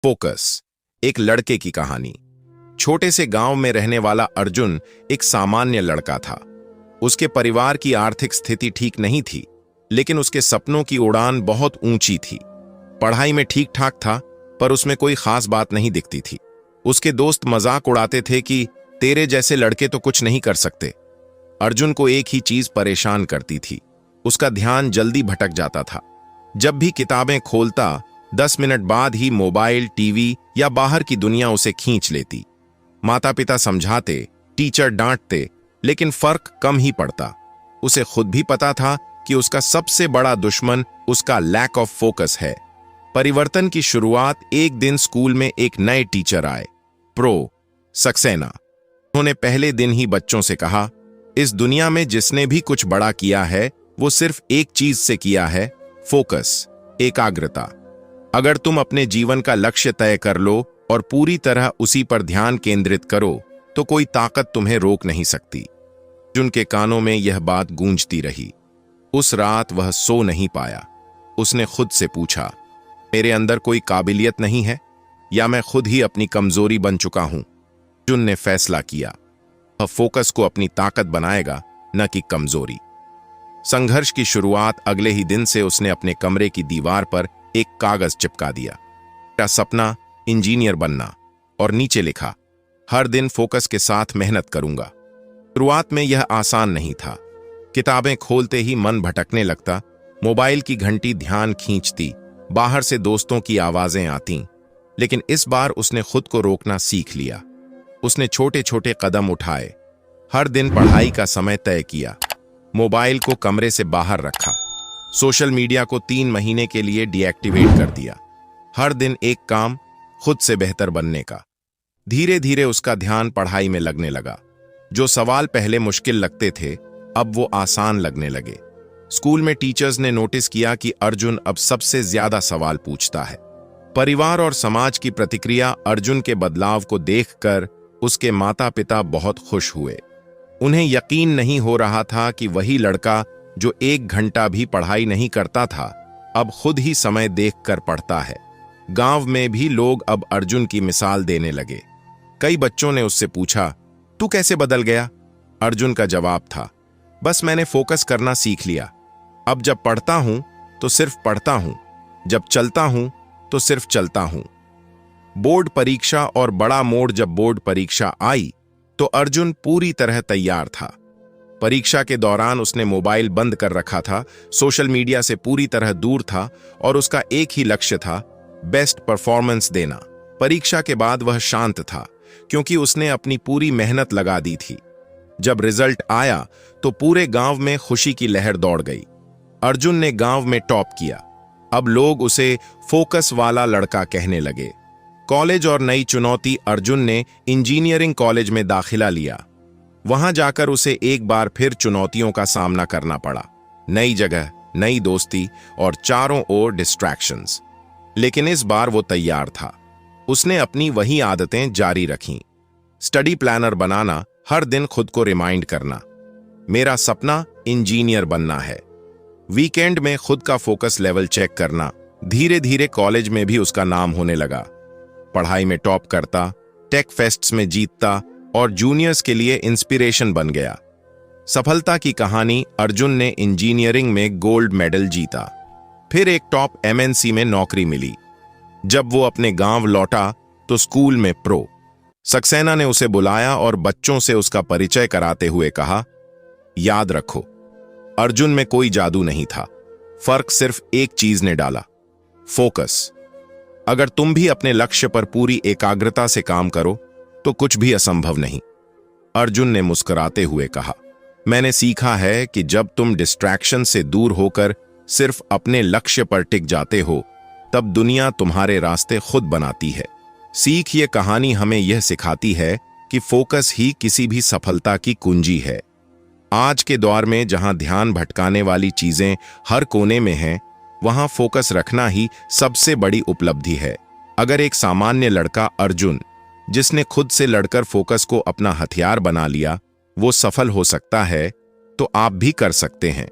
Focus. एक लड़के की कहानी। छोटे से गांव में रहने वाला अर्जुन एक सामान्य लड़का था। उसके परिवार की आर्थिक स्थिति ठीक नहीं थी, लेकिन उसके सपनों की उड़ान बहुत ऊंची थी। पढ़ाई में ठीक ठाक था, पर उसमें कोई खास बात नहीं दिखती थी। उसके दोस्त मजाक उड़ाते थे कि तेरे जैसे लड़के तो कुछ नहीं कर सकते। अर्जुन को एक ही चीज परेशान करती थी, उसका ध्यान जल्दी भटक जाता था। जब भी किताबें खोलता 10 मिनट बाद ही मोबाइल, टीवी या बाहर की दुनिया उसे खींच लेती। माता पिता समझाते, टीचर डांटते, लेकिन फर्क कम ही पड़ता। उसे खुद भी पता था कि उसका सबसे बड़ा दुश्मन उसका लैक ऑफ फोकस है। परिवर्तन की शुरुआत एक दिन स्कूल में एक नए टीचर आए, प्रो सक्सेना। उन्होंने पहले दिन ही बच्चों से कहा, इस दुनिया में जिसने भी कुछ बड़ा किया है वो सिर्फ एक चीज से किया है, फोकस, एकाग्रता। अगर तुम अपने जीवन का लक्ष्य तय कर लो और पूरी तरह उसी पर ध्यान केंद्रित करो तो कोई ताकत तुम्हें रोक नहीं सकती। अर्जुन के कानों में यह बात गूंजती रही। उस रात वह सो नहीं पाया। उसने खुद से पूछा, मेरे अंदर कोई काबिलियत नहीं है या मैं खुद ही अपनी कमजोरी बन चुका हूं? अर्जुन ने फैसला किया, वह फोकस को अपनी ताकत बनाएगा, न कि कमजोरी। संघर्ष की शुरुआत अगले ही दिन से उसने अपने कमरे की दीवार पर एक कागज चिपका दिया, मेरा सपना इंजीनियर बनना, और नीचे लिखा, हर दिन फोकस के साथ मेहनत करूंगा। शुरुआत में यह आसान नहीं था। किताबें खोलते ही मन भटकने लगता, मोबाइल की घंटी ध्यान खींचती, बाहर से दोस्तों की आवाजें आती। लेकिन इस बार उसने खुद को रोकना सीख लिया। उसने छोटे छोटे कदम उठाए, हर दिन पढ़ाई का समय तय किया, मोबाइल को कमरे से बाहर रखा, सोशल मीडिया को 3 महीने के लिए डीएक्टिवेट कर दिया। हर दिन एक काम, खुद से बेहतर बनने का। धीरे धीरे उसका ध्यान पढ़ाई में लगने लगा। जो सवाल पहले मुश्किल लगते थे अब वो आसान लगने लगे। स्कूल में टीचर्स ने नोटिस किया कि अर्जुन अब सबसे ज्यादा सवाल पूछता है। परिवार और समाज की प्रतिक्रिया अर्जुन के बदलाव को देखकर उसके माता पिता बहुत खुश हुए। उन्हें यकीन नहीं हो रहा था कि वही लड़का जो 1 घंटा भी पढ़ाई नहीं करता था अब खुद ही समय देखकर पढ़ता है। गांव में भी लोग अब अर्जुन की मिसाल देने लगे। कई बच्चों ने उससे पूछा, तू कैसे बदल गया? अर्जुन का जवाब था, बस मैंने फोकस करना सीख लिया। अब जब पढ़ता हूं तो सिर्फ पढ़ता हूं, जब चलता हूं तो सिर्फ चलता हूं। बोर्ड परीक्षा और बड़ा मोड़ जब बोर्ड परीक्षा आई तो अर्जुन पूरी तरह तैयार था। परीक्षा के दौरान उसने मोबाइल बंद कर रखा था, सोशल मीडिया से पूरी तरह दूर था और उसका एक ही लक्ष्य था, बेस्ट परफॉर्मेंस देना। परीक्षा के बाद वह शांत था क्योंकि उसने अपनी पूरी मेहनत लगा दी थी। जब रिजल्ट आया तो पूरे गांव में खुशी की लहर दौड़ गई। अर्जुन ने गांव में टॉप किया। अब लोग उसे फोकस वाला लड़का कहने लगे। कॉलेज और नई चुनौती। अर्जुन ने इंजीनियरिंग कॉलेज में दाखिला लिया। वहां जाकर उसे एक बार फिर चुनौतियों का सामना करना पड़ा। नई जगह, नई दोस्ती और चारों ओर डिस्ट्रैक्शंस। लेकिन इस बार वो तैयार था। उसने अपनी वही आदतें जारी रखीं। स्टडी प्लानर बनाना, हर दिन खुद को रिमाइंड करना, मेरा सपना इंजीनियर बनना है। वीकेंड में खुद का फोकस लेवल चेक करना। धीरे धीरे कॉलेज में भी उसका नाम होने लगा। पढ़ाई में टॉप करता, टेक फेस्ट्स में जीतता और जूनियर्स के लिए इंस्पिरेशन बन गया। सफलता की कहानी। अर्जुन ने इंजीनियरिंग में गोल्ड मेडल जीता, फिर एक टॉप एमएनसी में नौकरी मिली। जब वो अपने गांव लौटा तो स्कूल में प्रो सक्सेना ने उसे बुलाया और बच्चों से उसका परिचय कराते हुए कहा, याद रखो, अर्जुन में कोई जादू नहीं था, फर्क सिर्फ एक चीज ने डाला, फोकस। अगर तुम भी अपने लक्ष्य पर पूरी एकाग्रता से काम करो तो कुछ भी असंभव नहीं। अर्जुन ने मुस्कुराते हुए कहा, मैंने सीखा है कि जब तुम डिस्ट्रैक्शन से दूर होकर सिर्फ अपने लक्ष्य पर टिक जाते हो तब दुनिया तुम्हारे रास्ते खुद बनाती है। सीख ये कहानी हमें यह सिखाती है कि फोकस ही किसी भी सफलता की कुंजी है। आज के दौर में जहां ध्यान भटकाने वाली चीजें हर कोने में हैं, वहां फोकस रखना ही सबसे बड़ी उपलब्धि है। अगर एक सामान्य लड़का अर्जुन, जिसने खुद से लड़कर फोकस को अपना हथियार बना लिया, वो सफल हो सकता है, तो आप भी कर सकते हैं।